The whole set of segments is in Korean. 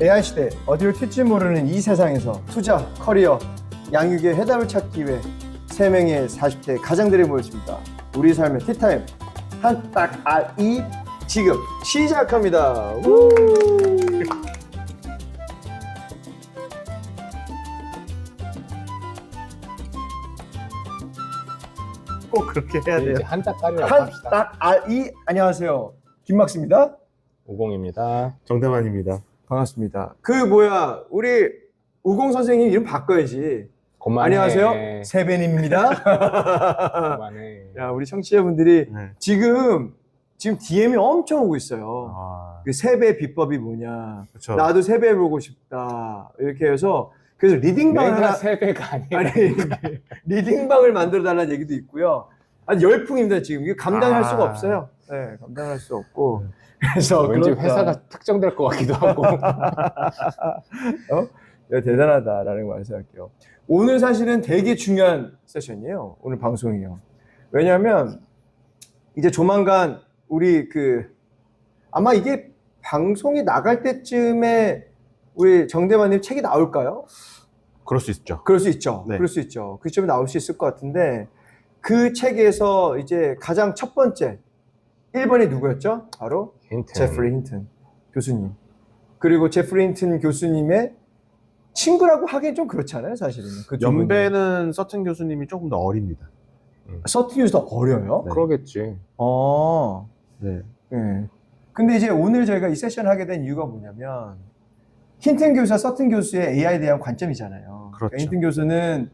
AI 시대 어디로 튈지 모르는 이 세상에서 투자, 커리어, 양육의 해답을 찾기 위해 3명의 40대 가장들이 모였습니다. 우리 삶의 티타임 한딱 알이 지금 시작합니다. 우! 꼭 그렇게 해야 돼요. 이제 한따까리라고 합시다. 한딱 알이 안녕하세요. 김막스입니다. 오공입니다. 정대만입니다. 반갑습니다. 우리 우공 선생님 이름 바꿔야지. 그만해. 안녕하세요. 세벤입니다. 그만해. 야, 우리 청취자분들이 네. 지금 DM이 엄청 오고 있어요. 아, 그 세배 비법이 뭐냐. 그렇죠. 나도 세배 보고 싶다. 이렇게 해서 그래서 리딩방 내가 하나 세배가 아니야. 아니 리딩방을 만들어 달라는 얘기도 있고요. 아니 열풍입니다 지금. 이거 감당할 수가 없어요. 네, 감당할 수 없고. 그래서 왠지 그렇다. 회사가 특정될 것 같기도 하고. 야, 대단하다라는 걸 생각해요. 오늘 사실은 되게 중요한 세션이에요. 오늘 방송이요. 왜냐하면 이제 조만간 우리 아마 이게 방송이 나갈 때쯤에 우리 정대만님 책이 나올까요? 그럴 수 있죠. 그럴 수 있죠. 네. 그럴 수 있죠. 그 시점에 나올 수 있을 것 같은데 그 책에서 이제 가장 첫 번째 1번이 누구였죠? 바로 힌트. 제프리 힌튼 교수님. 그리고 제프리 힌튼 교수님의 친구라고 하기엔 좀 그렇잖아요, 사실은. 그 두 분이. 연배는 서튼 교수님이 조금 더 어립니다. 서튼 교수도 어려요? 네. 그러겠지. 네. 네. 근데 이제 오늘 저희가 이 세션 하게 된 이유가 뭐냐면 힌튼 교수와 서튼 교수의 AI에 대한 관점이잖아요. 그렇죠. 그러니까 힌튼 교수는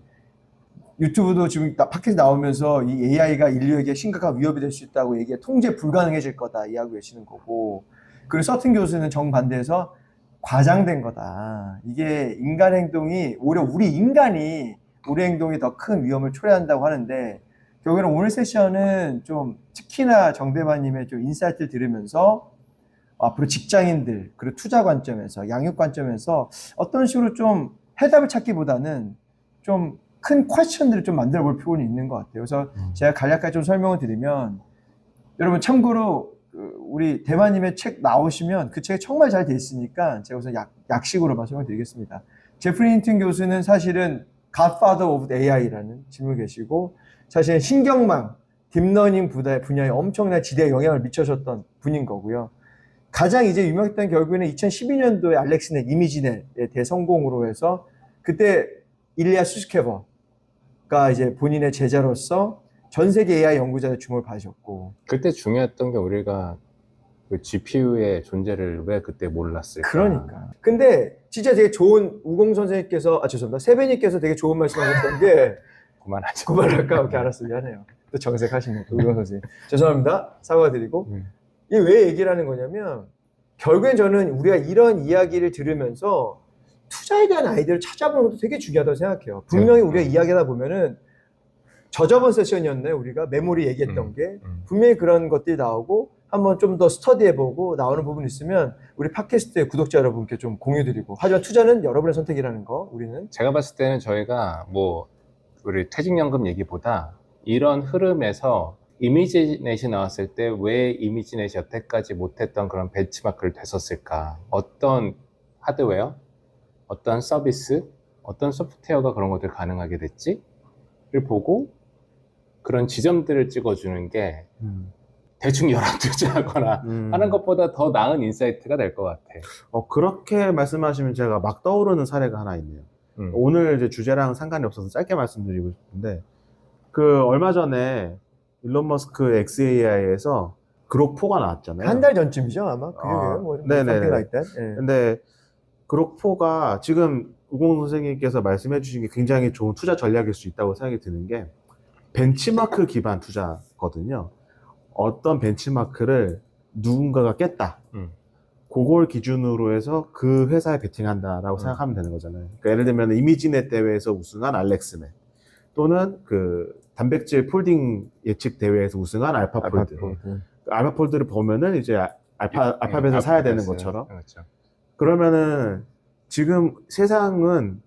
유튜브도 지금 팟캐스트 나오면서 이 AI가 인류에게 심각한 위협이 될 수 있다고 얘기해 통제 불가능해질 거다 이야기하고 계시는 거고, 그리고 서튼 교수는 정반대에서 과장된 거다. 이게 인간 행동이 오히려 우리 행동이 더 큰 위험을 초래한다고 하는데, 결국에는 오늘 세션은 좀 특히나 정대만님의 좀 인사이트를 들으면서 앞으로 직장인들 그리고 투자 관점에서 양육 관점에서 어떤 식으로 좀 해답을 찾기보다는 좀 큰 퀘스천들을 좀 만들어 볼 필요는 있는 것 같아요. 그래서 제가 간략하게 좀 설명을 드리면, 여러분 참고로 우리 대만님의 책 나오시면 그 책이 정말 잘 돼 있으니까 제가 우선 약식으로 설명을 드리겠습니다. 제프리 힌튼 교수는 사실은 Godfather of AI라는 질문을 계시고, 사실은 신경망, 딥러닝 분야에 엄청난 지대의 영향을 미쳐줬던 분인 거고요. 가장 이제 유명했던 결국에는 2012년도에 알렉스넷, 이미지넷의 대성공으로 해서 그때 일리아 수스케버가 이제 본인의 제자로서 전 세계 AI 연구자의 주목을 받으셨고. 그때 중요했던 게 우리가 그 GPU의 존재를 왜 그때 몰랐을까. 그러니까. 근데 진짜 되게 좋은 우공 선생님께서, 죄송합니다. 세배님께서 되게 좋은 말씀 하셨던 게, 그만하자. 그만할까? 이렇게 알았어요. 미안해요. 또 정색하시네요. 우공 선생님. 죄송합니다. 사과드리고. 이게 왜 얘기를 하는 거냐면, 결국엔 저는 우리가 이런 이야기를 들으면서 투자에 대한 아이디어를 찾아보는 것도 되게 중요하다고 생각해요. 분명히 우리가 이야기하다 보면은, 저번 세션이었나요? 우리가 메모리 얘기했던 게 분명히 그런 것들이 나오고, 한번 좀 더 스터디해보고 나오는 부분이 있으면 우리 팟캐스트의 구독자 여러분께 좀 공유드리고. 하지만 투자는 여러분의 선택이라는 거, 우리는. 제가 봤을 때는 저희가 우리 퇴직연금 얘기보다 이런 흐름에서 이미지넷이 나왔을 때 왜 이미지넷이 여태까지 못했던 그런 벤치마크를 됐었을까? 어떤 하드웨어, 어떤 서비스, 어떤 소프트웨어가 그런 것들을 가능하게 됐지? 를 보고 그런 지점들을 찍어주는 게 대충 열한 투자하거나 하는 것보다 더 나은 인사이트가 될 것 같아. 그렇게 말씀하시면 제가 막 떠오르는 사례가 하나 있네요. 오늘 이제 주제랑 상관이 없어서 짧게 말씀드리고 싶은데, 얼마 전에 일론 머스크 XAI에서 그록4가 나왔잖아요. 한 달 전쯤이죠, 아마. 그게 네네네. 네. 근데 그록4가 지금 우공 선생님께서 말씀해 주신 게 굉장히 좋은 투자 전략일 수 있다고 생각이 드는 게, 벤치마크 기반 투자거든요. 어떤 벤치마크를 누군가가 깼다. 그걸 기준으로 해서 그 회사에 베팅한다라고 생각하면 되는 거잖아요. 그러니까 예를 들면 이미지넷 대회에서 우승한 알렉스넷, 또는 단백질 폴딩 예측 대회에서 우승한 알파폴드. 알파폴드를 보면은 이제 알파벳을 사야 되는 것처럼. 그렇죠. 그러면은 지금 세상은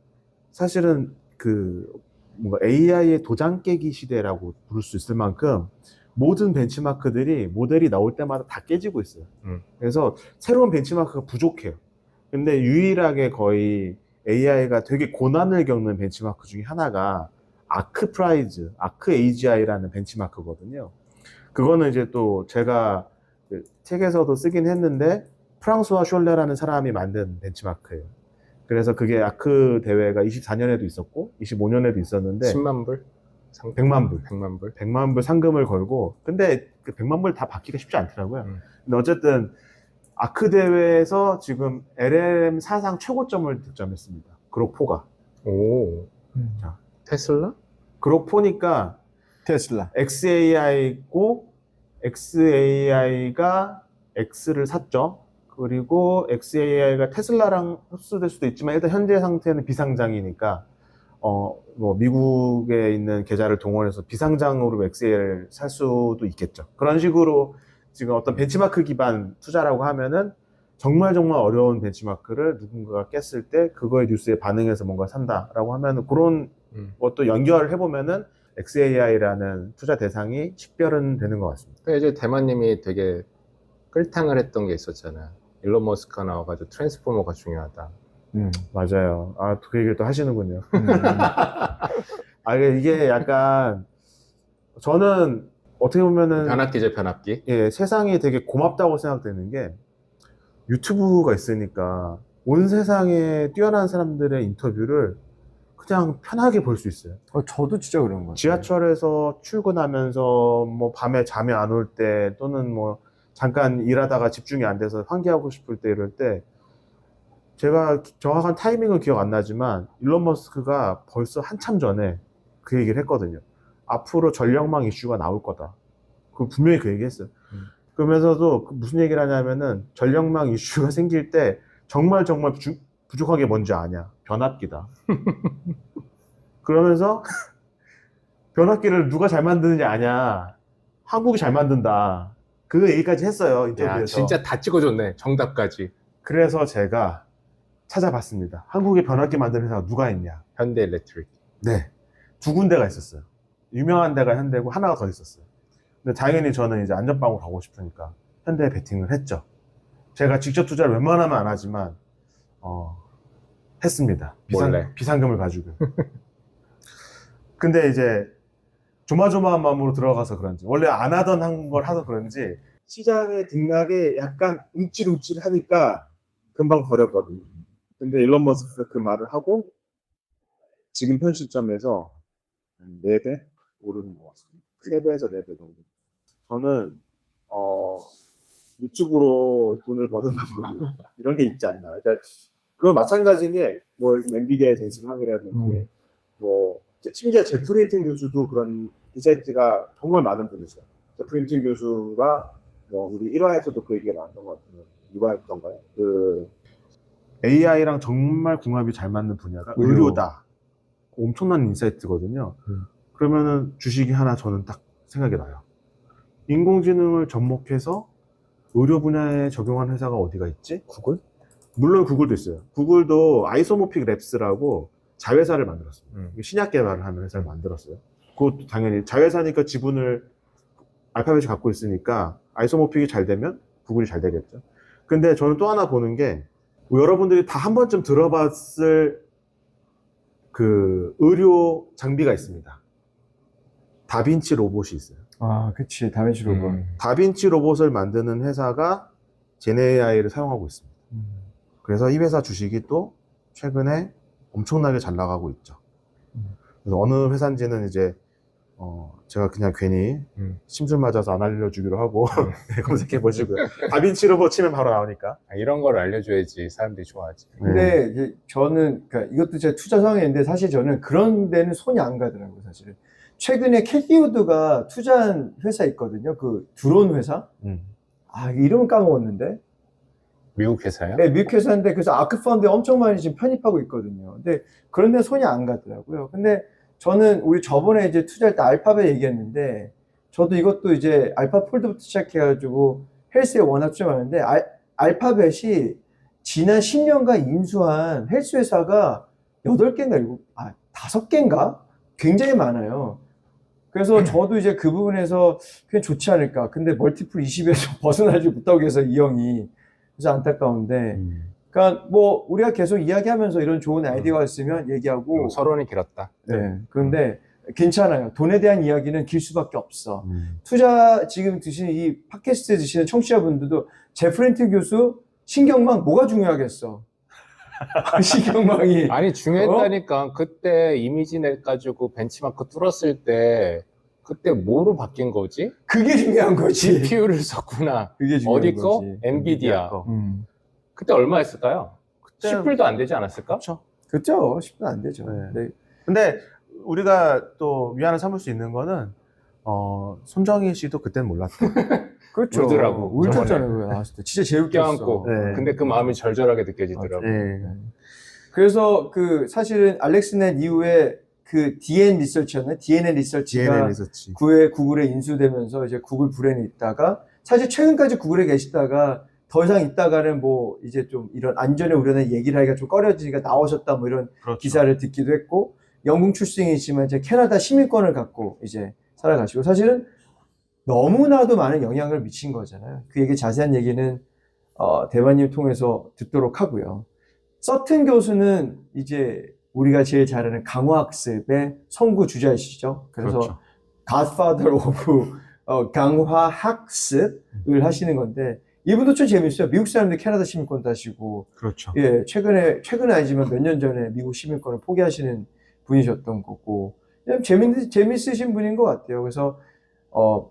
사실은 뭔가 AI의 도장 깨기 시대라고 부를 수 있을 만큼 모든 벤치마크들이 모델이 나올 때마다 다 깨지고 있어요. 그래서 새로운 벤치마크가 부족해요. 근데 유일하게 거의 AI가 되게 고난을 겪는 벤치마크 중에 하나가 아크 AGI라는 벤치마크거든요. 그거는 이제 또 제가 그 책에서도 쓰긴 했는데 프랑스와 숄레라는 사람이 만든 벤치마크예요. 그래서 그게 아크 대회가 24년에도 있었고 25년에도 있었는데 10만 불? 100만 불. 100만 불? 100만 불 상금을 걸고 근데 그 100만 불 다 받기가 쉽지 않더라고요. 근데 어쨌든 아크 대회에서 지금 LLM 사상 최고점을 득점했습니다. 그록4가. 오. 자. 테슬라? 그록4니까 테슬라. XAI고 XAI가 X를 샀죠. 그리고 XAI가 테슬라랑 흡수될 수도 있지만 일단 현재 상태는 비상장이니까 뭐 미국에 있는 계좌를 동원해서 비상장으로 XAI를 살 수도 있겠죠. 그런 식으로 지금 어떤 벤치마크 기반 투자라고 하면은 정말 어려운 벤치마크를 누군가가 깼을 때 그거의 뉴스에 반응해서 뭔가 산다라고 하면은 그런 것도 연결을 해보면은 XAI라는 투자 대상이 식별은 되는 것 같습니다. 이제 대만님이 되게 끌탕을 했던 게 있었잖아. 일론 머스크가 나와가지고 트랜스포머가 중요하다. 맞아요. 아, 그 얘기를 또 하시는군요. 아, 이게 약간 저는 어떻게 보면은 변압기죠, 변압기. 예, 세상이 되게 고맙다고 생각되는 게 유튜브가 있으니까 온 세상에 뛰어난 사람들의 인터뷰를 그냥 편하게 볼 수 있어요. 저도 진짜 그런 것 같아요. 지하철에서 출근하면서 뭐 밤에 잠이 안 올 때 또는 뭐 잠깐 일하다가 집중이 안 돼서 환기하고 싶을 때 이럴 때 제가 정확한 타이밍은 기억 안 나지만 일론 머스크가 벌써 한참 전에 그 얘기를 했거든요. 앞으로 전력망 이슈가 나올 거다. 그 분명히 그 얘기 했어요. 그러면서도 무슨 얘기를 하냐면은 전력망 이슈가 생길 때 정말 부족한 게 뭔지 아냐? 변압기다. 그러면서 변압기를 누가 잘 만드는지 아냐? 한국이 잘 만든다. 그 얘기까지 했어요, 인터뷰에서. 야, 진짜 다 찍어줬네, 정답까지. 그래서 제가 찾아봤습니다. 한국에 변압기 만드는 회사가 누가 있냐? 현대일렉트릭. 네. 2군데가 있었어요. 유명한 데가 현대고 하나가 더 있었어요. 근데 당연히 저는 이제 안전빵으로 가고 싶으니까 현대에 베팅을 했죠. 제가 직접 투자를 웬만하면 안 하지만 했습니다. 몰래. 비상금을 가지고. 근데 이제 조마조마한 마음으로 들어가서 그런지 원래 안 하던 걸 하서 그런지 시장의 등락에 약간 움찔움찔 하니까 금방 버렸거든요. 근데 일론 머스크가 그 말을 하고 지금 현 시점에서 4배 오르는 것 같습니다. 3배에서 4배 정도. 저는 유튜브로 돈을 버는 방법 이런 게 있지 않나. 그러니까 그건 마찬가지인 게 뭐 엔비디아의 젠슨 황이라든지 뭐 심지어 제프 린튼 교수도 그런 인사이트가 정말 많은 분이세요. 제프 린튼 교수가 뭐 우리 1화에서도 그 얘기가 나왔던 것 같아요. 2화였던가요? 그 AI랑 정말 궁합이 잘 맞는 분야가 의료다. 엄청난 인사이트거든요. 그러면은 주식이 하나 저는 딱 생각이 나요. 인공지능을 접목해서 의료 분야에 적용한 회사가 어디가 있지? 구글? 물론 구글도 있어요. 구글도 아이소모픽 랩스라고 자회사를 만들었어요. 신약 개발을 하는 회사를 만들었어요. 그것도 당연히 자회사니까 지분을 알파벳이 갖고 있으니까 아이소모픽이 잘 되면 구글이 잘 되겠죠. 근데 저는 또 하나 보는 게 여러분들이 다 한 번쯤 들어봤을 그 의료 장비가 있습니다. 다빈치 로봇이 있어요. 아, 그치. 다빈치 로봇. 다빈치 로봇을 만드는 회사가 젠AI를 사용하고 있습니다. 그래서 이 회사 주식이 또 최근에 엄청나게 잘 나가고 있죠. 그래서 어느 회사인지는 이제 제가 그냥 괜히 심술 맞아서 안 알려주기로 하고 검색해 보시고요. 다빈치 로봇 치면 바로 나오니까. 이런 걸 알려줘야지 사람들이 좋아하지. 근데 이제 저는 그러니까 이것도 제 투자 성향인데 사실 저는 그런 데는 손이 안 가더라고요, 사실은. 최근에 캐티 우드가 투자한 회사 있거든요. 그 드론 회사. 아, 이름은 까먹었는데. 미국 회사요? 네, 미국 회사인데 그래서 아크 펀드에 엄청 많이 지금 편입하고 있거든요. 근데 그런 데 손이 안 가더라고요. 근데 저는 우리 저번에 이제 투자할 때 알파벳 얘기했는데 저도 이것도 이제 알파 폴드부터 시작해가지고 헬스에 워낙 투자 많은데 알파벳이 지난 10년간 인수한 헬스 회사가 8개인가 5개인가? 굉장히 많아요. 그래서 저도 이제 그 부분에서 그냥 좋지 않을까. 근데 멀티플 20에서 벗어나지 못하고 해서 이 형이. 그래서 안타까운데 그러니까 뭐 우리가 계속 이야기하면서 이런 좋은 아이디어가 있으면 얘기하고 서론이 길었다. 네. 그런데 괜찮아요. 돈에 대한 이야기는 길 수밖에 없어. 투자 지금 드시는 이 팟캐스트 드시는 청취자분들도 제프렌트 교수 신경망 뭐가 중요하겠어? 신경망이 아니 중요했다니까. 그때 이미지넷 가지고 벤치마크 뚫었을 때 그때 뭐로 바뀐 거지? 그게 중요한 거지. GPU를 썼구나. 그게 중요한 어디 거? 거지. 엔비디아. 거. 그때 얼마였을까요? 그때 10불도 안 되지 않았을까? 그렇죠. 그렇죠. 10분 안 되죠. 네. 네. 근데 우리가 또 위안을 삼을 수 있는 거는 손정희 씨도 그때는 몰랐다. 그렇죠. 울더라고. 울었잖아요. 그거 나왔을 때. 진짜 제일 웃겼어. 껴안고. 네. 근데 그 마음이 절절하게 느껴지더라고. 네. 그래서 그 사실은 알렉스넷 이후에 그 DN 리서치였나요? DNA 리서치가 DNA 리서치. 구글에 인수되면서 이제 구글 브랜이 있다가 사실 최근까지 구글에 계시다가 더 이상 있다가는 뭐 이제 좀 이런 안전에 우려는 얘기를 하기가 좀 꺼려지니까 나오셨다 뭐 이런 그렇죠. 기사를 듣기도 했고 영국 출생이지만 이제 캐나다 시민권을 갖고 이제 살아가시고 사실은 너무나도 많은 영향을 미친 거잖아요. 그 얘기 자세한 얘기는 대만님 통해서 듣도록 하고요. 서튼 교수는 이제 우리가 제일 잘 아는 강화학습의 선구주자이시죠. 그래서 그렇죠. Godfather of 강화학습을 하시는 건데 이분도 좀 재밌어요. 미국 사람들 캐나다 시민권 따시고 그렇죠. 예, 최근에 아니지만 몇 년 전에 미국 시민권을 포기하시는 분이셨던 거고 그냥 재밌으신 분인 것 같아요. 그래서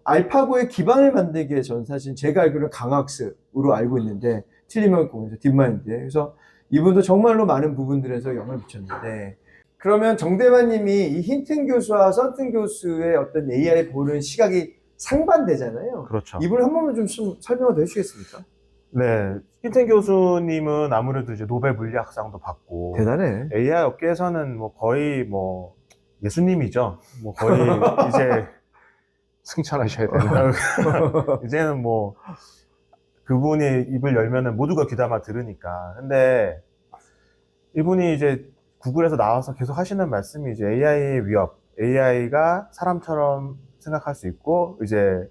알파고의 기반을 만들기에 전 사실 제가 알기로는 강학습으로 알고 있는데 틀리면 공에서 딥마인드에 그래서 이분도 정말로 많은 부분들에서 영향을 미쳤는데 그러면 정대만님이 이 힌튼 교수와 썬튼 교수의 어떤 AI 보는 시각이 상반되잖아요. 그렇죠. 이분을 한 번만 좀 설명을 해주시겠습니까? 네. 힌튼 교수님은 아무래도 이제 노벨 물리학상도 받고 대단해. AI 업계에서는 뭐 거의 뭐 예수님이죠. 뭐 거의 이제 승천하셔야 되나? 이제는 뭐 그분이 입을 열면은 모두가 귀담아 들으니까. 근데 이분이 이제 구글에서 나와서 계속 하시는 말씀이 이제 AI의 위협, AI가 사람처럼 생각할 수 있고 이제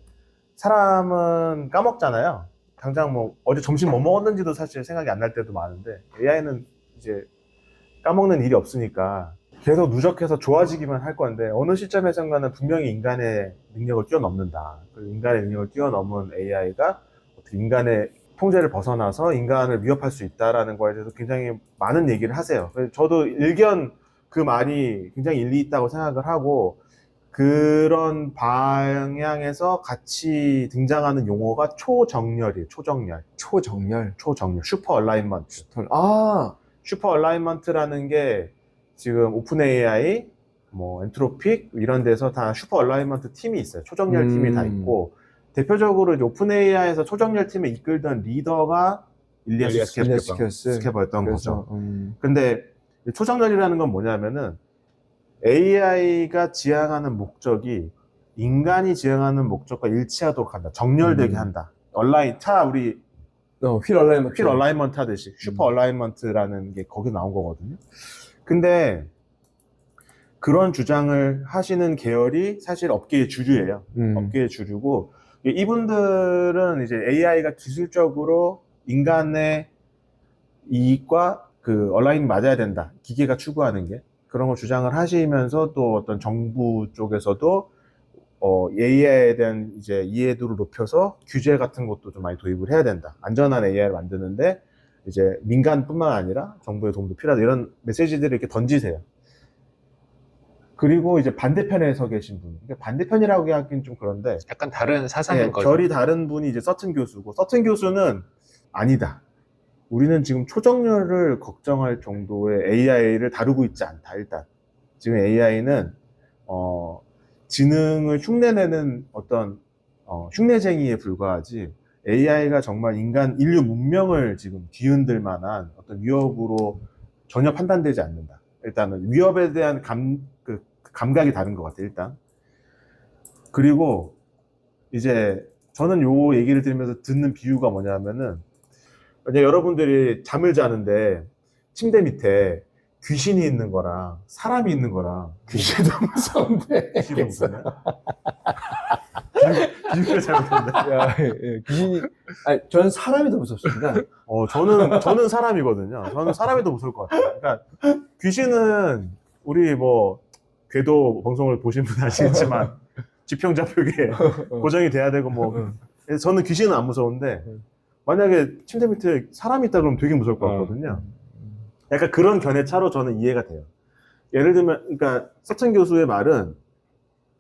사람은 까먹잖아요. 당장 뭐 어제 점심 뭐 먹었는지도 사실 생각이 안 날 때도 많은데 AI는 이제 까먹는 일이 없으니까 계속 누적해서 좋아지기만 할 건데 어느 시점에선가는 분명히 인간의 능력을 뛰어넘는다. 인간의 능력을 뛰어넘은 AI가 어떻게 인간의 통제를 벗어나서 인간을 위협할 수 있다라는 거에 대해서 굉장히 많은 얘기를 하세요. 그래서 저도 일견 그 말이 굉장히 일리 있다고 생각을 하고 그런 방향에서 같이 등장하는 용어가 초정렬이에요. 초정렬. 슈퍼 얼라인먼트. 슈퍼 얼라인먼트라는 게 지금 오픈 AI, 뭐 엔트로픽 이런 데서 다 슈퍼 얼라인먼트 팀이 있어요. 초정렬 팀이 다 있고 대표적으로 이제 오픈 AI에서 초정렬 팀을 이끌던 리더가 일리아스 스케버였던 거죠. 근데 초정렬이라는 건 뭐냐면은 AI가 지향하는 목적이 인간이 지향하는 목적과 일치하도록 한다. 정렬되게 한다. 우리 휠 얼라인먼트 하듯이 슈퍼 얼라인먼트라는 게 거기 나온 거거든요. 근데 그런 주장을 하시는 계열이 사실 업계의 주류예요. 업계의 주류고 이분들은 이제 AI가 기술적으로 인간의 이익과 그 얼라인이 맞아야 된다. 기계가 추구하는 게 그런 걸 주장을 하시면서 또 어떤 정부 쪽에서도 AI에 대한 이제 이해도를 높여서 규제 같은 것도 좀 많이 도입을 해야 된다. 안전한 AI를 만드는데 이제 민간뿐만 아니라 정부의 도움도 필요하다. 이런 메시지들을 이렇게 던지세요. 그리고 이제 반대편에 서 계신 분. 그러니까 반대편이라고 하긴 좀 그런데 약간 다른 사상인 거죠. 결이 다른 분이 이제 서튼 교수고 서튼 교수는 아니다. 우리는 지금 초정렬을 걱정할 정도의 AI를 다루고 있지 않다. 일단 지금 AI는 지능을 흉내내는 어떤 흉내쟁이에 불과하지 AI가 정말 인류 문명을 지금 뒤흔들 만한 어떤 위협으로 전혀 판단되지 않는다. 일단은 위협에 대한 감각이 다른 것 같아요. 일단 그리고 이제 저는 요 얘기를 들으면서 듣는 비유가 뭐냐면은 여러분들이 잠을 자는데 침대 밑에 귀신이 있는 거랑 사람이 있는 거랑 귀신도 무서운데. 귀신이 무서워요? 비유가 잘못됐네. 야, 예, 귀신이 아니, 저는 사람이 더 무섭습니다. 저는 사람이거든요. 저는 사람이 더 무서울 것 같아요. 그러니까 귀신은 우리 뭐 궤도 방송을 보신 분 아시겠지만 지평자표계 고정이 돼야 되고 뭐 그래서 저는 귀신은 안 무서운데 만약에 침대 밑에 사람이 있다 그러면 되게 무서울 것 같거든요. 약간 그런 견해차로 저는 이해가 돼요. 예를 들면 그러니까 서천 교수의 말은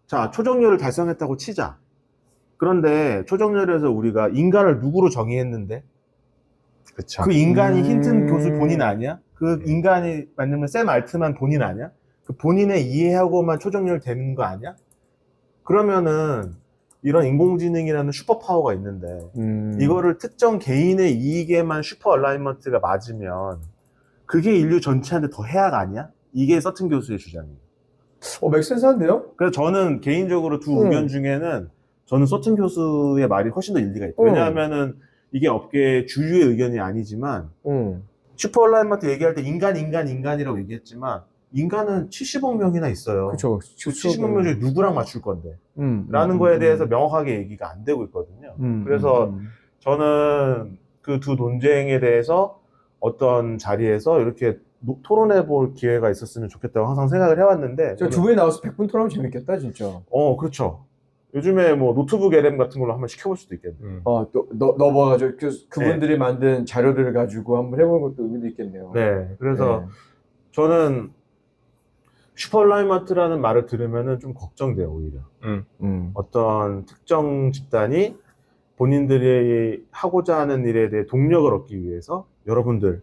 자 초정열을 달성했다고 치자. 그런데 초정열에서 우리가 인간을 누구로 정의했는데 그쵸. 그 인간이 힌튼 교수 본인 아니야? 그 인간이 맞으면 샘 알트만 본인 아니야? 그 본인의 이해하고만 초정열 되는 거 아니야? 그러면은 이런 인공지능이라는 슈퍼파워가 있는데 이거를 특정 개인의 이익에만 슈퍼 얼라이먼트가 맞으면 그게 인류 전체한테 더 해악 아니야? 이게 서튼 교수의 주장이에요. 맥센스한데요? 그래서 저는 개인적으로 두 의견 중에는 저는 서튼 교수의 말이 훨씬 더 일리가 있다. 왜냐하면은 이게 업계의 주류의 의견이 아니지만 슈퍼 얼라이먼트 얘기할 때 인간이라고 얘기했지만 인간은 70억 명이나 있어요. 그쵸. 70억 명 중에 누구랑 맞출 건데 라는 거에 대해서 명확하게 얘기가 안 되고 있거든요. 그래서 저는 그 두 논쟁에 대해서 어떤 자리에서 이렇게 토론해 볼 기회가 있었으면 좋겠다고 항상 생각을 해왔는데 저 두 분이 나와서 100분 토론하면 재밌겠다, 진짜. 그렇죠. 요즘에 뭐 노트북 LM 같은 걸로 한번 시켜볼 수도 있겠네요. 또 넣어봐가지고 그분들이 만든 자료들을 가지고 한번 해보는 것도 의미도 있겠네요. 네, 그래서 저는 슈퍼라이먼트라는 말을 들으면은 좀 걱정돼요, 오히려. 어떤 특정 집단이 본인들이 하고자 하는 일에 대해 동력을 얻기 위해서 여러분들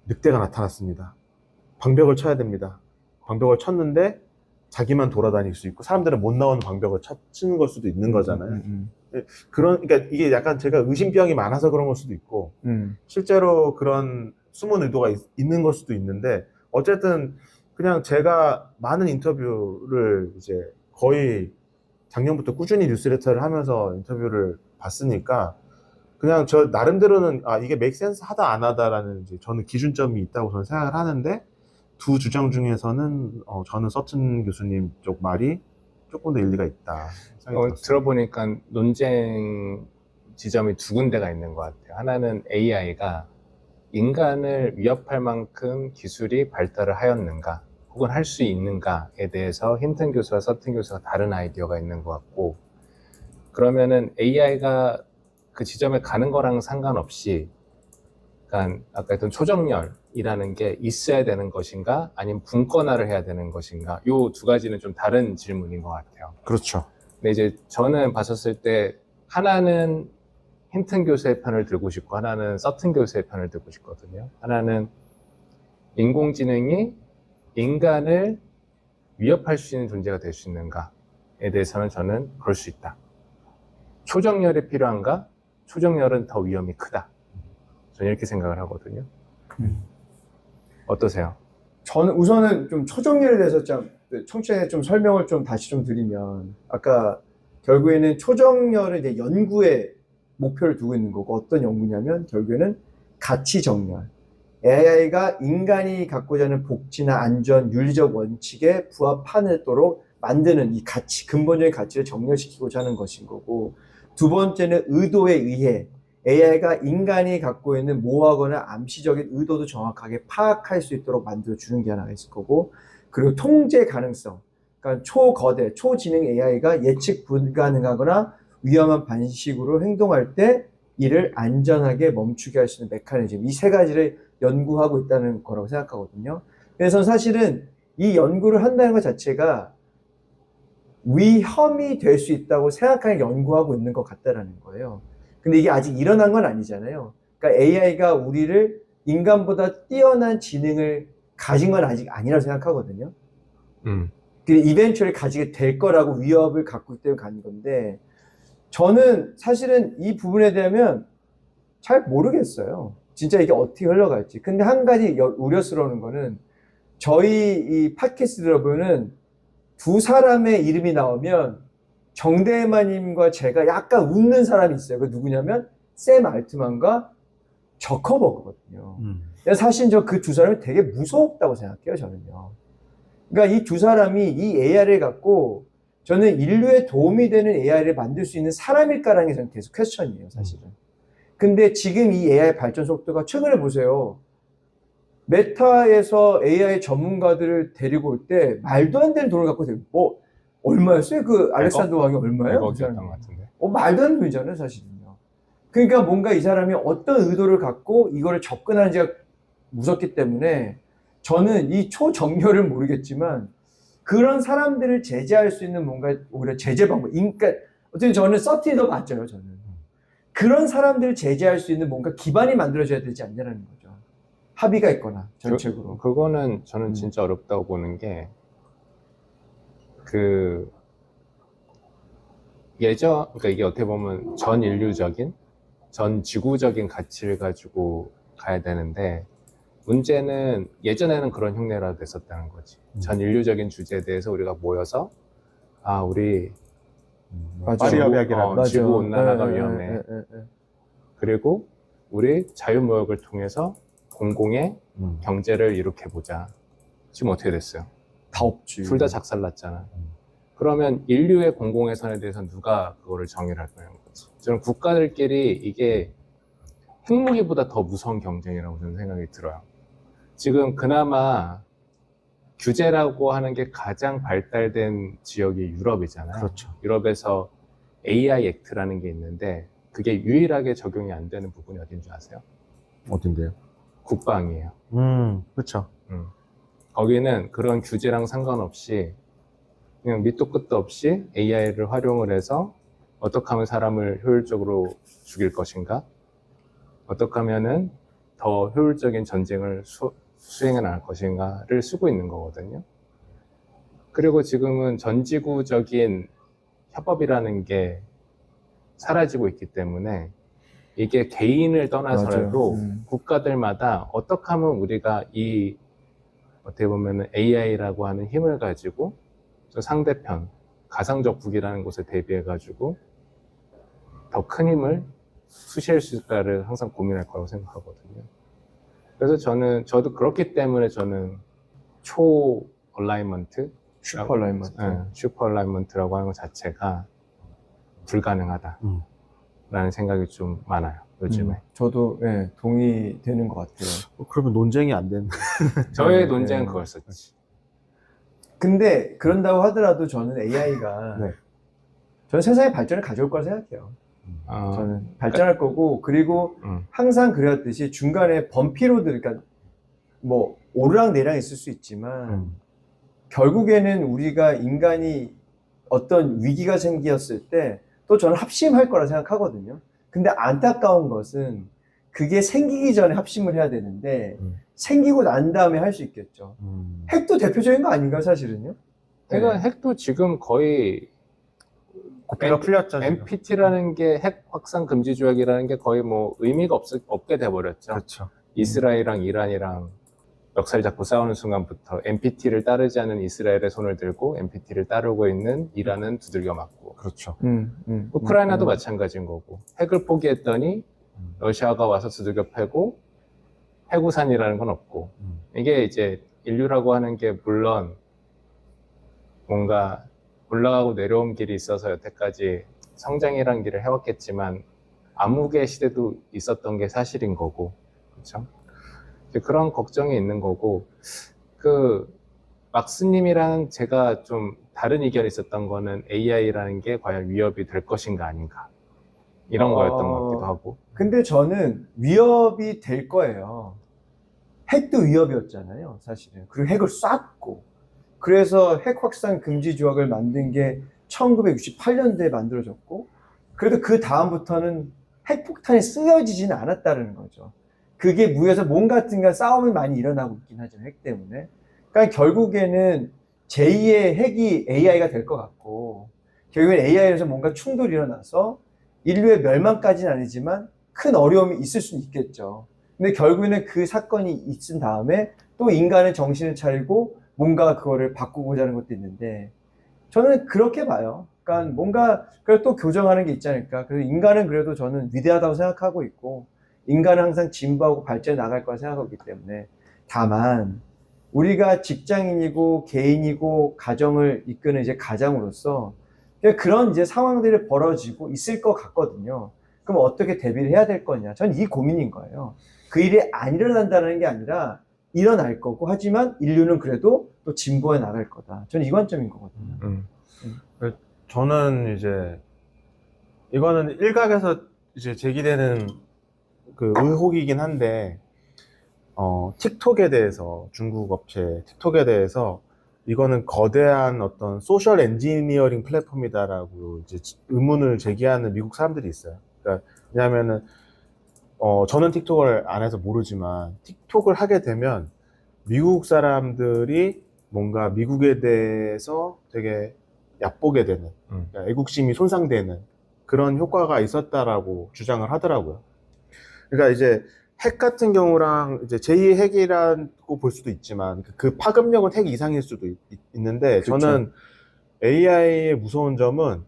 늑대가 나타났습니다. 방벽을 쳐야 됩니다. 방벽을 쳤는데 자기만 돌아다닐 수 있고 사람들은 못 나오는 방벽을 치는 걸 수도 있는 거잖아요. 그러니까 이게 약간 제가 의심병이 많아서 그런 걸 수도 있고 실제로 그런 숨은 의도가 있는 걸 수도 있는데 어쨌든 그냥 제가 많은 인터뷰를 이제 거의 작년부터 꾸준히 뉴스레터를 하면서 인터뷰를 봤으니까 그냥 저 나름대로는 이게 make sense 하다 안 하다라는 이제 저는 기준점이 있다고 저는 생각을 하는데 두 주장 중에서는 저는 서튼 교수님 쪽 말이 조금 더 일리가 있다 생각이 들었어요. 들어보니까 논쟁 지점이 두 군데가 있는 것 같아요. 하나는 AI가 인간을 위협할 만큼 기술이 발달을 하였는가 혹은 할 수 있는가에 대해서 힌튼 교수와 서튼 교수가 다른 아이디어가 있는 것 같고 그러면은 AI가 그 지점에 가는 거랑 상관없이 그러니까 아까 했던 초정열이라는 게 있어야 되는 것인가 아니면 분권화를 해야 되는 것인가 요 두 가지는 좀 다른 질문인 것 같아요. 그렇죠. 근데 이제 저는 봤었을 때 하나는 힌튼 교수의 편을 들고 싶고 하나는 서튼 교수의 편을 들고 싶거든요. 하나는 인공지능이 인간을 위협할 수 있는 존재가 될 수 있는가에 대해서는 저는 그럴 수 있다. 초정열이 필요한가? 초정열은 더 위험이 크다. 저는 이렇게 생각을 하거든요. 어떠세요? 저는 우선은 좀 초정열에 대해서 청취자에 좀 설명을 좀 다시 좀 드리면 아까 결국에는 초정열을 이제 연구에 목표를 두고 있는 거고 어떤 연구냐면 결국에는 가치 정렬. AI가 인간이 갖고자 하는 복지나 안전, 윤리적 원칙에 부합하도록 만드는 이 가치, 근본적인 가치를 정렬시키고자 하는 것인 거고 두 번째는 의도에 의해 AI가 인간이 갖고 있는 모호하거나 암시적인 의도도 정확하게 파악할 수 있도록 만들어주는 게 하나가 있을 거고 그리고 통제 가능성, 그러니까 초거대, 초지능 AI가 예측 불가능하거나 위험한 방식으로 행동할 때 이를 안전하게 멈추게 할 수 있는 메커니즘 이 세 가지를 연구하고 있다는 거라고 생각하거든요. 그래서 사실은 이 연구를 한다는 것 자체가 위험이 될 수 있다고 생각하는 연구하고 있는 것 같다라는 거예요. 근데 이게 아직 일어난 건 아니잖아요. 그러니까 AI가 우리를 인간보다 뛰어난 지능을 가진 건 아직 아니라고 생각하거든요. 근데 이벤츄얼리 가지게 될 거라고 위협을 갖고 있기 때문에 가는 건데 저는 사실은 이 부분에 대하면 잘 모르겠어요. 진짜 이게 어떻게 흘러갈지. 근데 한 가지 우려스러운 거는 저희 이 팟캐스트 들어보면 두 사람의 이름이 나오면 정대만님과 제가 약간 웃는 사람이 있어요. 그 누구냐면 샘 알트만과 저커버그거든요. 사실 저 그 두 사람이 되게 무섭다고 생각해요, 저는요. 그러니까 이 두 사람이 이 AI를 갖고 저는 인류에 도움이 되는 AI를 만들 수 있는 사람일까라는 게 저는 계속 퀘스천이에요, 사실은. 근데 지금 이 AI 발전 속도가 최근에 보세요. 메타에서 AI 전문가들을 데리고 올 때 말도 안 되는 돈을 갖고 데리고 얼마였어요? 그 알렉산더 왕이 얼마예요? 그 100억이었던 사람이? 것 같은데. 말도 안 되는 돈이잖아요, 사실은요. 그러니까 뭔가 이 사람이 어떤 의도를 갖고 이거를 접근하는지가 무섭기 때문에 저는 이 초정렬을 모르겠지만 그런 사람들을 제재할 수 있는 뭔가 오히려 제재 방법. 그러니까 어쨌든 저는 서틴이 더 맞죠, 저는. 그런 사람들을 제재할 수 있는 뭔가 기반이 만들어져야 되지 않냐는 거죠. 합의가 있거나 전체적으로. 그거는 저는 진짜 어렵다고 보는 게 그 그러니까 이게 어떻게 보면 전 인류적인, 전 지구적인 가치를 가지고 가야 되는데 문제는 예전에는 그런 흉내라도 됐었다는 거지. 전 인류적인 주제에 대해서 우리가 모여서 우리 맞아. 파리 협약이라든지. 맞아. 지구 온난화가 예, 위험해. 예, 예, 예. 그리고 우리 자유무역을 통해서 공공의 경제를 이룩해보자. 지금 어떻게 됐어요? 다 없지. 둘 다 작살났잖아. 그러면 인류의 공공의 선에 대해서 누가 그거를 정의를 할 거냐는 거지. 저는 국가들끼리 이게 핵무기보다 더 무서운 경쟁이라고 저는 생각이 들어요. 지금 그나마 규제라고 하는 게 가장 발달된 지역이 유럽이잖아요. 그렇죠. 유럽에서 AI 액트라는 게 있는데 그게 유일하게 적용이 안 되는 부분이 어딘 줄 아세요? 어딘데요? 국방이에요. 그렇죠. 거기는 그런 규제랑 상관없이 그냥 밑도 끝도 없이 AI를 활용을 해서 어떻게 하면 사람을 효율적으로 죽일 것인가, 어떻게 하면은 더 효율적인 전쟁을 수행해 나갈 것인가를 쓰고 있는 거거든요. 그리고 지금은 전지구적인 협업이라는 게 사라지고 있기 때문에 이게 개인을 떠나서라도 맞아요. 국가들마다 어떻게 하면 우리가 이 어떻게 보면 AI라고 하는 힘을 가지고 저 상대편 가상적 국이라는 곳에 대비해 가지고 더 큰 힘을 수시할 수 있을까를 항상 고민할 거라고 생각하거든요. 그래서 저도 그렇기 때문에 저는 초 얼라이먼트, 슈퍼 라이먼트. 슈퍼 얼라이먼트라고 하는 것 자체가 불가능하다라는 생각이 좀 많아요, 요즘에. 저도 동의되는 것 같아요. 그러면 논쟁이 안 되는. 저의 논쟁은 그거였었지. 근데 그런다고 하더라도 저는 AI가 네. 저는 세상에 발전을 가져올 거라 생각해요. 저는 발전할 거고 그리고 항상 그랬듯이 중간에 범피로드 그러니까 뭐 오르락내리락 있을 수 있지만 결국에는 우리가 인간이 어떤 위기가 생겼을 때 또 저는 합심할 거라 생각하거든요. 근데 안타까운 것은 그게 생기기 전에 합심을 해야 되는데 생기고 난 다음에 할 수 있겠죠. 핵도 대표적인 거 아닌가요, 사실은요? 그러니까 핵도 지금 거의 고삐가 풀렸죠. 지금. NPT라는 게 핵 확산 금지 조약이라는 게 거의 뭐 의미가 없게 돼버렸죠. 그렇죠. 이스라엘이랑 이란이랑 멱살 잡고 싸우는 순간부터 NPT를 따르지 않은 이스라엘의 손을 들고 NPT를 따르고 있는 이란은 두들겨 맞고. 그렇죠. 우크라이나도 마찬가지인 거고. 핵을 포기했더니 러시아가 와서 두들겨 패고 해구산이라는 건 없고. 이게 이제 인류라고 하는 게 물론 뭔가 올라가고 내려온 길이 있어서 여태까지 성장이라는 길을 해왔겠지만 암흑의 시대도 있었던 게 사실인 거고, 그렇죠? 그런 걱정이 있는 거고, 막스님이랑 제가 좀 다른 의견이 있었던 거는 AI라는 게 과연 위협이 될 것인가 아닌가 이런 거였던 것 같기도 하고. 근데 저는 위협이 될 거예요. 핵도 위협이었잖아요, 사실은. 그리고 핵을 쐈고. 그래서 핵 확산 금지 조약을 만든 게 1968년도에 만들어졌고, 그래도 그 다음부터는 핵폭탄이 쓰여지지는 않았다는 거죠. 그게 무에서 몸 같은 건 싸움이 많이 일어나고 있긴 하지만 핵 때문에. 그러니까 결국에는 제2의 핵이 AI가 될 것 같고, 결국엔 AI에서 뭔가 충돌이 일어나서 인류의 멸망까지는 아니지만 큰 어려움이 있을 수는 있겠죠. 근데 결국에는 그 사건이 있은 다음에 또 인간은 정신을 차리고 뭔가 그거를 바꾸고자 하는 것도 있는데 저는 그렇게 봐요. 그러니까 뭔가 그래도 또 교정하는 게 있지 않을까. 그래서 인간은 그래도 저는 위대하다고 생각하고 있고 인간은 항상 진보하고 발전해 나갈 거라 생각하고 있기 때문에 다만 우리가 직장인이고 개인이고 가정을 이끄는 이제 가장으로서 그런 이제 상황들이 벌어지고 있을 것 같거든요. 그럼 어떻게 대비를 해야 될 거냐. 전 이 고민인 거예요. 그 일이 안 일어난다는 게 아니라 일어날 거고 하지만 인류는 그래도 또 진보해 나갈 거다. 저는 이 관점인 거거든요. 저는 이제 이거는 일각에서 이제 제기되는 그 의혹이긴 한데 틱톡에 대해서 중국 업체 틱톡에 대해서 이거는 거대한 어떤 소셜 엔지니어링 플랫폼이다라고 이제 의문을 제기하는 미국 사람들이 있어요. 그러니까 왜냐하면은 저는 틱톡을 안 해서 모르지만 틱톡을 하게 되면 미국 사람들이 뭔가 미국에 대해서 되게 얕보게 되는 그러니까 애국심이 손상되는 그런 효과가 있었다라고 주장을 하더라고요. 그러니까 이제 핵 같은 경우랑 이제 제2의 핵이라고 볼 수도 있지만 그 파급력은 핵 이상일 수도 있는데 그쵸. 저는 AI의 무서운 점은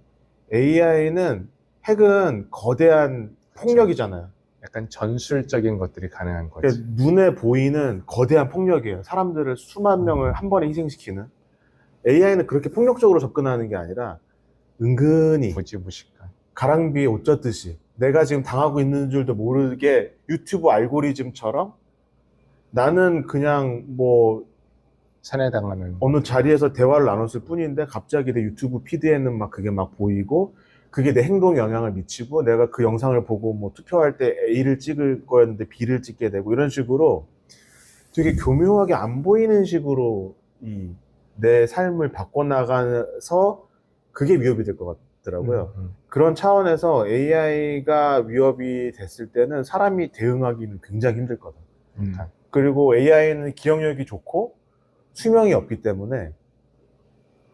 AI는 핵은 거대한 폭력이잖아요. 약간 전술적인 것들이 가능한 거지. 그러니까 눈에 보이는 거대한 폭력이에요. 사람들을 수만 명을 한 번에 희생시키는. AI는 그렇게 폭력적으로 접근하는 게 아니라 은근히 무지무식한. 가랑비에 옷 젖듯이 내가 지금 당하고 있는 줄도 모르게 유튜브 알고리즘처럼 나는 그냥 뭐 살해당하는. 어느 자리에서 대화를 나눴을 뿐인데 갑자기 내 유튜브 피드에는 막 그게 막 보이고 그게 내 행동에 영향을 미치고 내가 그 영상을 보고 뭐 투표할 때 A를 찍을 거였는데 B를 찍게 되고 이런 식으로 되게 교묘하게 안 보이는 식으로 내 삶을 바꿔나가서 그게 위협이 될 것 같더라고요. 그런 차원에서 AI가 위협이 됐을 때는 사람이 대응하기는 굉장히 힘들 거다. 그리고 AI는 기억력이 좋고 수명이 없기 때문에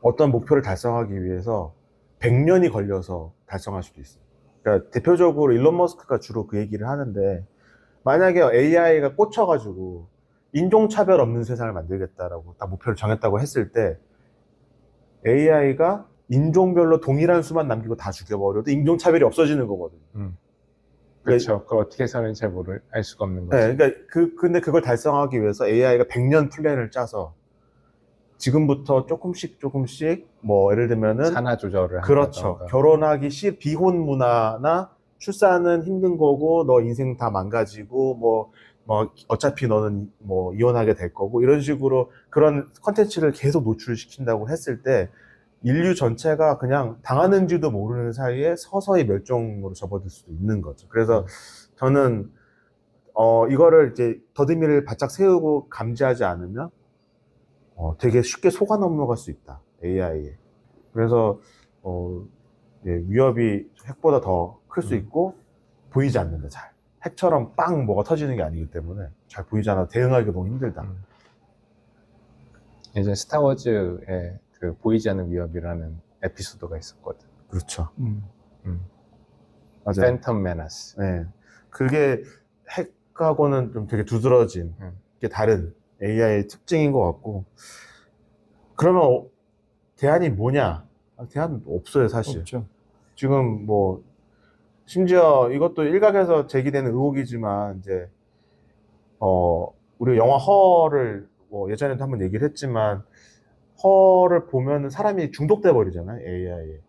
어떤 목표를 달성하기 위해서 100년이 걸려서 달성할 수도 있어요. 그러니까 대표적으로 일론 머스크가 주로 그 얘기를 하는데 만약에 AI가 꽂혀가지고 인종차별 없는 세상을 만들겠다라고 딱 목표를 정했다고 했을 때 AI가 인종별로 동일한 수만 남기고 다 죽여버려도 인종차별이 없어지는 거거든요. 그렇죠. 그걸 어떻게 사는지 잘 알 수가 없는 거죠. 네, 그러니까 근데 그걸 달성하기 위해서 AI가 100년 플랜을 짜서 지금부터 조금씩 뭐 예를 들면은 산화 조절을 그렇죠. 한다던가. 결혼하기 비혼 문화나 출산은 힘든 거고 너 인생 다 망가지고 뭐 어차피 너는 뭐 이혼하게 될 거고 이런 식으로 그런 컨텐츠를 계속 노출시킨다고 했을 때 인류 전체가 그냥 당하는지도 모르는 사이에 서서히 멸종으로 접어들 수도 있는 거죠. 그래서 저는 이거를 이제 더듬이를 바짝 세우고 감지하지 않으면 되게 쉽게 속아 넘어갈 수 있다. AI에. 그래서 예, 위협이 핵보다 더 클 수 있고 보이지 않는다. 잘. 핵처럼 빵 뭐가 터지는 게 아니기 때문에 잘 보이지 않아 대응하기가 너무 힘들다. 예전 스타워즈에 그 보이지 않는 위협이라는 에피소드가 있었거든. 그렇죠. 맞아요. 팬텀 메나스. 네. 그게 핵하고는 좀 되게 두드러진 게 다른 AI의 특징인 것 같고 그러면 대안이 뭐냐? 대안은 없어요, 사실. 없죠. 지금 뭐 심지어 이것도 일각에서 제기되는 의혹이지만 이제 우리 영화 허를 뭐 예전에도 한번 얘기를 했지만 허를 보면 사람이 중독돼 버리잖아요, AI에.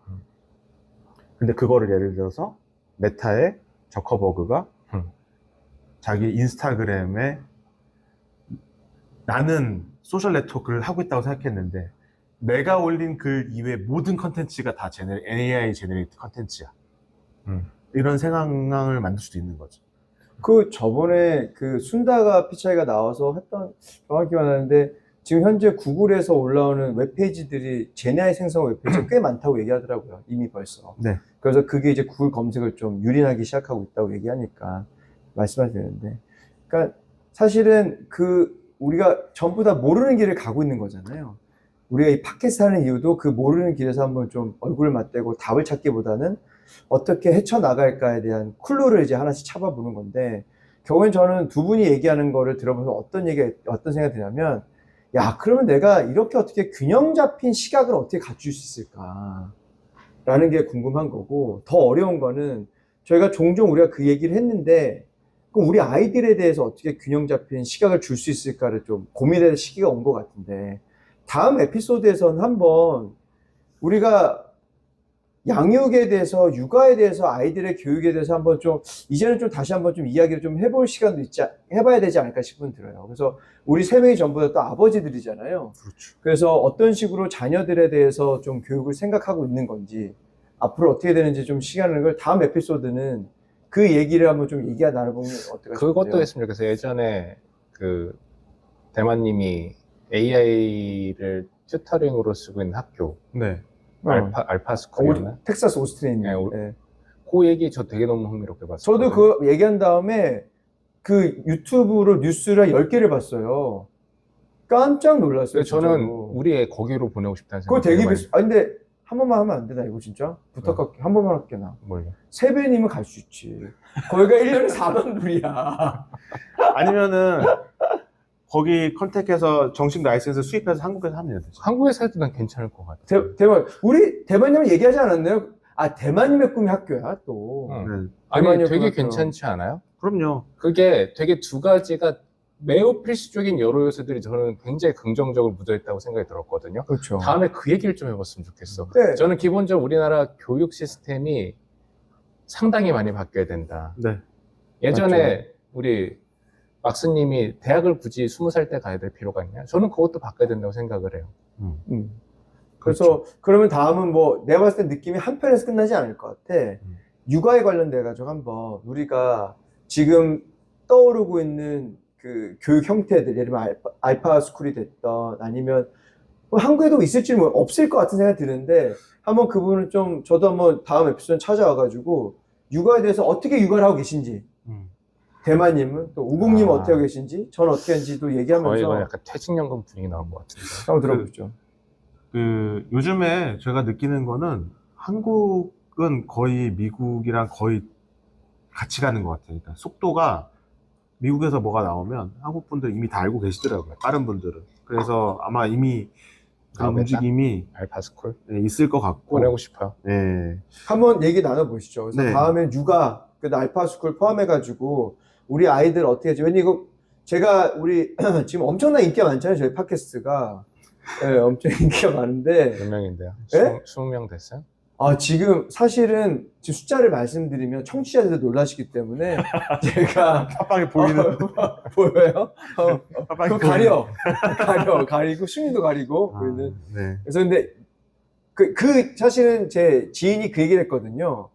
근데 그거를 예를 들어서 메타의 저커버그가 자기 인스타그램에 나는 소셜 네트워크를 하고 있다고 생각했는데 내가 올린 글 이외의 모든 컨텐츠가 다 AI 제너레이트 컨텐츠야. 이런 상황을 만들 수도 있는 거죠. 그 저번에 그 순다가 피차이가 나와서 했던 정확히 기억나는데 지금 현재 구글에서 올라오는 웹페이지들이 제네아이 생성 웹페이지가 꽤 많다고 얘기하더라고요. 이미 벌써. 네. 그래서 그게 이제 구글 검색을 좀 유린하기 시작하고 있다고 얘기하니까 말씀하시는데, 그러니까 사실은 우리가 전부 다 모르는 길을 가고 있는 거잖아요. 우리가 이 팟캐스트 하는 이유도 그 모르는 길에서 한번 좀 얼굴을 맞대고 답을 찾기보다는 어떻게 헤쳐나갈까에 대한 클루를 이제 하나씩 찾아보는 건데, 결국엔 저는 두 분이 얘기하는 거를 들어보면서 어떤 생각이 드냐면, 야, 그러면 내가 이렇게 어떻게 균형 잡힌 시각을 어떻게 갖출 수 있을까? 라는 게 궁금한 거고, 더 어려운 거는 저희가 종종 우리가 그 얘기를 했는데, 그럼 우리 아이들에 대해서 어떻게 균형 잡힌 시각을 줄 수 있을까를 좀 고민할 시기가 온 것 같은데, 다음 에피소드에서는 한번 우리가 양육에 대해서, 육아에 대해서, 아이들의 교육에 대해서 한번 좀, 이제는 좀 다시 한번 좀 이야기를 좀 해볼 시간도 해봐야 되지 않을까 싶은 들어요. 그래서 우리 세 명이 전부 다 또 아버지들이잖아요. 그렇죠. 그래서 어떤 식으로 자녀들에 대해서 좀 교육을 생각하고 있는 건지, 앞으로 어떻게 되는지 좀 시간을, 걸 다음 에피소드는 그 얘기를 한번 좀 얘기가 나눠보면 어떨까 싶어요. 그것도 했으면 좋겠어요. 예전에 그 대만님이 AI를 튜터링으로 쓰고 있는 학교, 네. 알파 스쿨이었나? 텍사스 오스틴에 있는. 네, 네. 그 얘기 저 되게 너무 흥미롭게 봤어요. 저도 그 얘기한 다음에 그 유튜브로 뉴스를 10개를 봤어요. 깜짝 놀랐어요. 저는 진짜로. 우리 애 거기로 보내고 싶다는 그거 생각이 되게 많이. 근데 한 번만 하면 안 되나, 이거 진짜? 부탁할게. 한 번만 할게, 나. 뭘요? 세배님은 갈 수 있지. 거기가 1년에 4만 불이야. 아니면은 거기 컨택해서 정식 라이센스 수입해서 한국에서 하면 되죠. 한국에서 해도 난 괜찮을 것 같아. 대만, 우리 대만님은 얘기하지 않았나요? 아, 대만님의 꿈이 학교야, 또. 응. 네. 아니 대만이 되게 그렇구나. 괜찮지 않아요? 그럼요. 그게 되게 두 가지가 매우 필수적인 여러 요소들이 저는 굉장히 긍정적으로 묻어있다고 생각이 들었거든요. 그렇죠. 다음에 그 얘기를 좀 해봤으면 좋겠어. 네. 저는 기본적으로 우리나라 교육 시스템이 상당히 많이 바뀌어야 된다. 네. 예전에 우리 막스님이 대학을 굳이 20살 때 가야 될 필요가 있냐? 저는 그것도 바꿔야 된다고 생각을 해요. 그래서 그러면 다음은 뭐 내가 봤을 때 느낌이 한 편에서 끝나지 않을 것 같아. 육아에 관련돼 가지고 한번 우리가 지금 떠오르고 있는 그 교육 형태들, 예를 들면 알파 스쿨이 됐던, 아니면 뭐 한국에도 있을지 뭐 없을 것 같은 생각이 드는데, 한번 그 부분을 좀 저도 한번 다음 에피소드 찾아와 가지고 육아에 대해서 어떻게 육아를 하고 계신지, 대만님은 또 우공님은 어떻게 하고 계신지, 저는 어떻게 하는지도 얘기하면서 이건 약간 퇴직연금 분위기 나온 것 같은데. 한번 들어보죠. 그 요즘에 제가 느끼는 거는 한국은 거의 미국이랑 거의 같이 가는 것 같아요. 그러니까 속도가 미국에서 뭐가 나오면 한국 분들 이미 다 알고 계시더라고요. 다른 분들은. 그래서 아마 이미 그 나오겠다? 움직임이 알파스쿨 있을 것 같고. 보내고 싶어요. 네. 한번 얘기 나눠보시죠. 그래서 네. 다음엔 육아, 그 알파 스쿨 포함해가지고 우리 아이들 어떻게 하지? 왜냐 이거 제가 우리 지금 엄청난 인기가 많잖아요. 저희 팟캐스트가. 네, 엄청 인기가 많은데. 몇 명인데요? 예? 20명 됐어요? 아, 지금 사실은 지금 숫자를 말씀드리면 청취자들도 놀라시기 때문에 제가 팟빵에 보이는. 보여요? 팟빵에 그거 가리고 승리도 가리고 보이는. 네. 그래서 근데 사실은 제 지인이 그 얘기를 했거든요.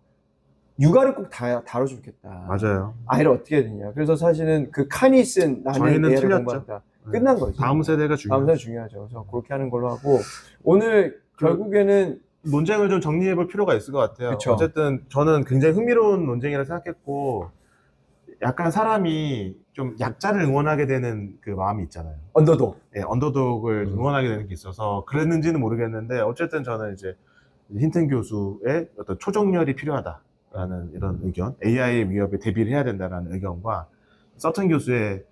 육아를 꼭 다뤄주면 좋겠다. 맞아요. 아이를 어떻게 해야 되냐. 그래서 사실은 그 칸이 쓴 나는 저희는 AI를 틀렸죠. 공부한다. 끝난 거죠. 다음 세대가 다음 중요해요. 세대 중요하죠. 그래서 그렇게 하는 걸로 하고, 오늘 결국에는 논쟁을 좀 정리해 볼 필요가 있을 것 같아요. 그쵸. 어쨌든 저는 굉장히 흥미로운 논쟁이라 생각했고, 약간 사람이 좀 약자를 응원하게 되는 그 마음이 있잖아요. 언더독. 예, 언더독을 응원하게 되는 게 있어서 그랬는지는 모르겠는데, 어쨌든 저는 이제 힌튼 교수의 어떤 초정렬이 필요하다라는 이런 의견, AI의 위협에 대비를 해야 된다는 의견과 서튼 교수의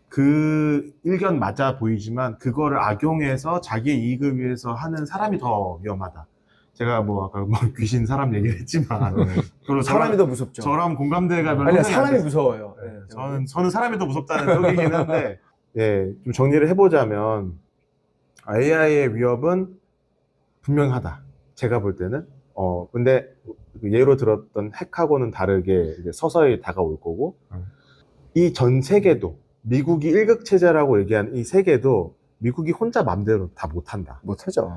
그 일견 맞아 보이지만 그거를 악용해서 자기의 이익을 위해서 하는 사람이 더 위험하다. 제가 뭐 아까 뭐 귀신 사람 얘기를 했지만 그리고 사람이 더 무섭죠. 저랑 공감대가 별로 아니야, 생각이 안 사람이 돼서. 무서워요. 네, 네. 저는 사람이 더 무섭다는 쪽이긴 한데, 예, 좀 정리를 해보자면 AI의 위협은 분명하다. 제가 볼 때는. 근데 그 예로 들었던 핵하고는 다르게 이제 서서히 다가올 거고, 이 전 세계도 미국이 1국 체제라고 얘기한 이 세계도 미국이 혼자 맘대로 다 못한다. 못하죠.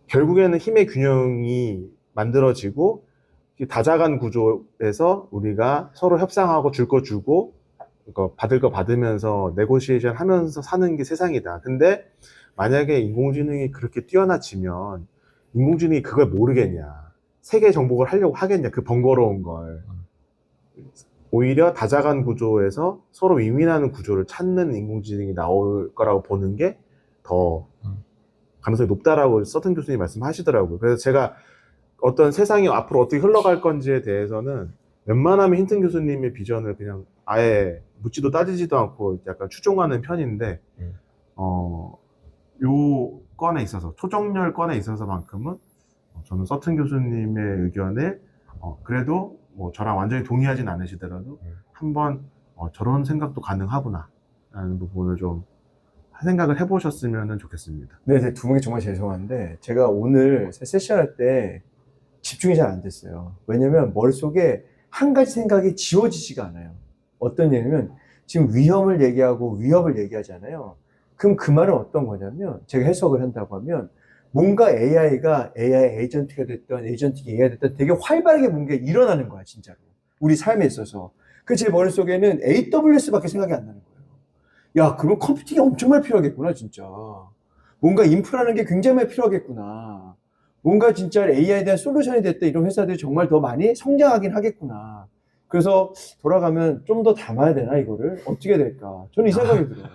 결국에는 힘의 균형이 만들어지고 다자간 구조에서 우리가 서로 협상하고 줄 거 주고 받을 거 받으면서 네고시에이션 하면서 사는 게 세상이다. 근데 만약에 인공지능이 그렇게 뛰어나지면 인공지능이 그걸 모르겠냐. 세계 정복을 하려고 하겠냐. 그 번거로운 걸. 오히려 다자간 구조에서 서로 윈윈하는 구조를 찾는 인공지능이 나올 거라고 보는 게 더 가능성이 높다라고 서튼 교수님이 말씀하시더라고요. 그래서 제가 어떤 세상이 앞으로 어떻게 흘러갈 건지에 대해서는 웬만하면 힌튼 교수님의 비전을 그냥 아예 묻지도 따지지도 않고 약간 추종하는 편인데, 요 건에 있어서, 초정렬 건에 있어서만큼은 저는 서튼 교수님의 의견에 그래도 뭐 저랑 완전히 동의하진 않으시더라도 한번 저런 생각도 가능하구나 라는 부분을 좀 생각을 해보셨으면 좋겠습니다. 네, 두 분이 정말 죄송한데 제가 오늘 세션 할 때 집중이 잘 안 됐어요. 왜냐면 머릿속에 한 가지 생각이 지워지지가 않아요. 어떤 얘기냐면 지금 위험을 얘기하고 위협을 얘기하잖아요. 그럼 그 말은 어떤 거냐면 제가 해석을 한다고 하면 뭔가 AI가 AI 에이전트가 됐던 에이전트가 AI가 됐던 되게 활발하게 뭔가 일어나는 거야 진짜로. 우리 삶에 있어서. 그 제 머릿속에는 AWS밖에 생각이 안 나는 거예요. 야, 그럼 컴퓨팅이 엄청 많이 필요하겠구나 진짜. 뭔가 인프라는 게 굉장히 많이 필요하겠구나. 뭔가 진짜 AI에 대한 솔루션이 됐다 이런 회사들이 정말 더 많이 성장하긴 하겠구나. 그래서 돌아가면 좀 더 담아야 되나 이거를? 어떻게 될까? 저는 이 생각이 들어요.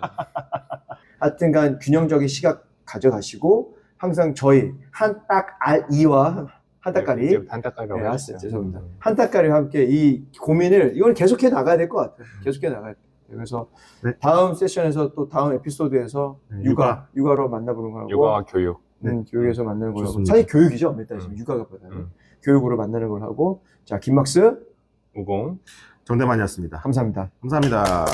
하여튼간 균형적인 시각 가져가시고 항상 저희 한딱알이와 한딱가리 이제부터 한따까리라고 네, 하셨어요. 죄송합니다. 한딱가리와 함께 이 고민을 이걸 계속해 나가야 될 것 같아요. 계속해 나가야 돼요. 그래서 네. 다음 세션에서 또 다음 에피소드에서 네, 육아로 만나보는 거고 육아와 교육. 교육에서 만나는 걸로 하고 좋습니다. 사실 교육이죠. 메타 지금 육아가 보다는 교육으로 만나는 걸 하고 자 김막스 우공. 정대만이었습니다. 감사합니다. 감사합니다.